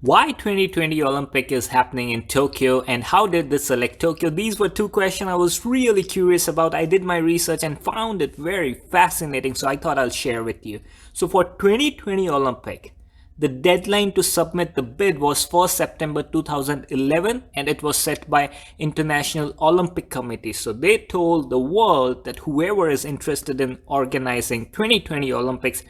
Why 2020 Olympic is happening in Tokyo and how did they select Tokyo? These were two questions I was really curious about. I did my research and found it very fascinating, so I thought I'll share with you. So for 2020 Olympic, the deadline to submit the bid was 1st September 2011 and it was set by International Olympic Committee. So they told the world that whoever is interested in organizing 2020 Olympics,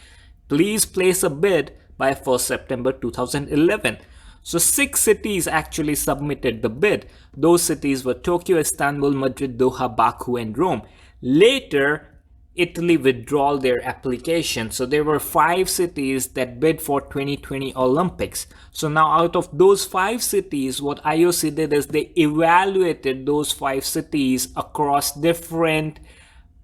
please place a bid by 1st September 2011. So 6 cities actually submitted the bid. Those cities were Tokyo, Istanbul, Madrid, Doha, Baku, and Rome. Later, Italy withdrew their application. So there were 5 cities that bid for 2020 Olympics. So now out of those 5 cities, what IOC did is they evaluated those 5 cities across different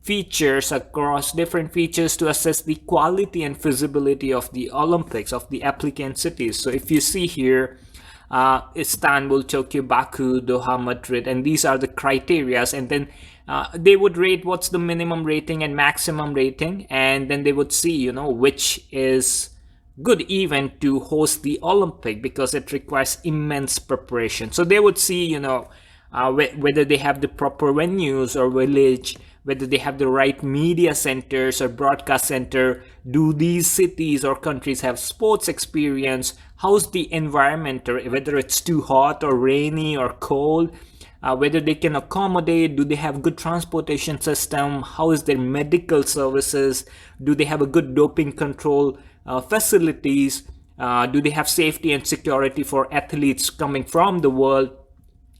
features to assess the quality and feasibility of the Olympics of the applicant cities. So if you see here, Istanbul, Tokyo, Baku, Doha, Madrid, and these are the criterias, and then they would rate what's the minimum rating and maximum rating, and then they would see, which is good event to host the Olympic because it requires immense preparation. So they would see, whether they have the proper venues or village, whether they have the right media centers or broadcast center. Do these cities or countries have sports experience? How's the environment, or whether it's too hot or rainy or cold? Whether they can accommodate, do they have good transportation system? How is their medical services? Do they have a good doping control facilities? Do they have safety and security for athletes coming from the world?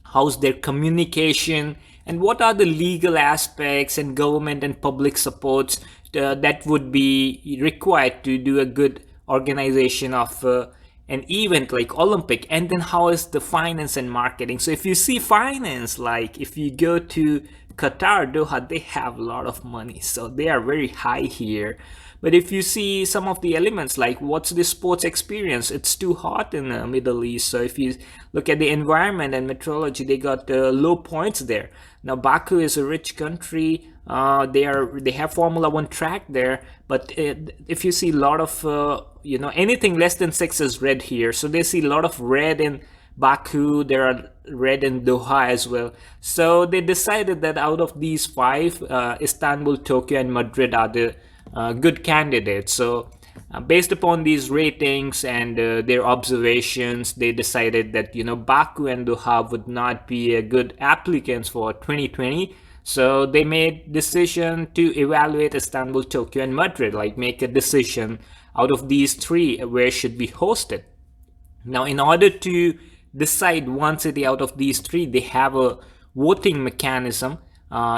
How's their communication? And what are the legal aspects and government and public supports that would be required to do a good organization of an event like Olympic? And then how is the finance and marketing? So if you see finance, like if you go to Qatar, Doha, they have a lot of money, so they are very high here. But if you see some of the elements, like what's the sports experience, it's too hot in the Middle East. So if you look at the environment and meteorology, they got low points there. Now Baku is a rich country. They have Formula One track there, but if you see a lot of anything less than 6 is red here. So they see a lot of red in Baku. There are red in Doha as well. So they decided that out of these 5, Istanbul, Tokyo, and Madrid are the good candidates. So based upon these ratings and their observations, they decided that Baku and Doha would not be a good applicants for 2020. So they made decision to evaluate Istanbul, Tokyo, and Madrid, like make a decision out of these 3 where should be hosted. Now in order to decide one city out of these 3, they have a voting mechanism.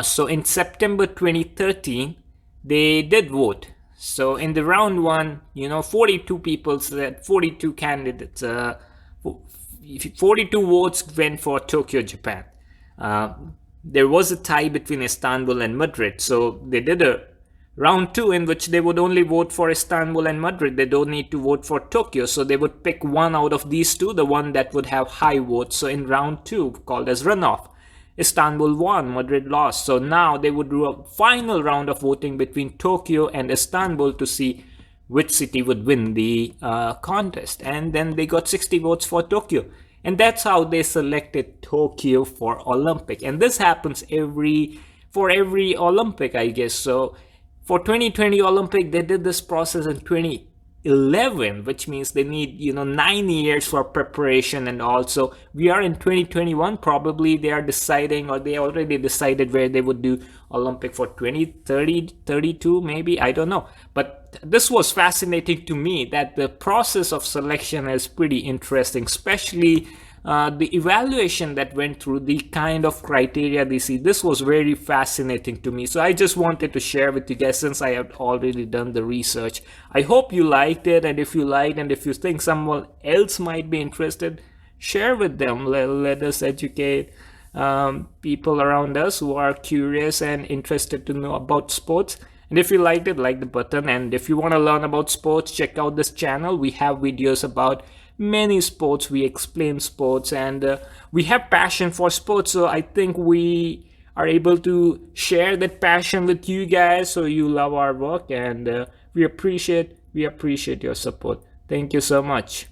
So in September 2013, they did vote. So in the round 1, 42 people said, 42 candidates, 42 votes went for Tokyo, Japan. There was a tie between Istanbul and Madrid. So they did a round 2 in which they would only vote for Istanbul and Madrid. They don't need to vote for Tokyo. So they would pick one out of these 2, the one that would have high votes. So in round 2, called as runoff, Istanbul won, Madrid lost. So now they would do a final round of voting between Tokyo and Istanbul to see which city would win the contest. And then they got 60 votes for Tokyo. And that's how they selected Tokyo for Olympic. And this happens for every Olympic, I guess. So for 2020 Olympic, they did this process in 2011, which means they need 9 years for preparation. And also we are in 2021, probably they are deciding, or they already decided where they would do Olympic for 2030, 32 maybe, I don't know. But this was fascinating to me, that the process of selection is pretty interesting, especially the evaluation that went through, the kind of criteria they see. This was very fascinating to me. So I just wanted to share with you guys, since I have already done the research. I hope you liked it, and if you liked, and if you think someone else might be interested, share with them. Let us educate people around us who are curious and interested to know about sports. And if you liked it, like the button. And if you want to learn about sports, check out this channel. We have videos about many sports. We explain sports, and we have passion for sports. So I think we are able to share that passion with you guys, so you love our work, and we appreciate your support. Thank you so much.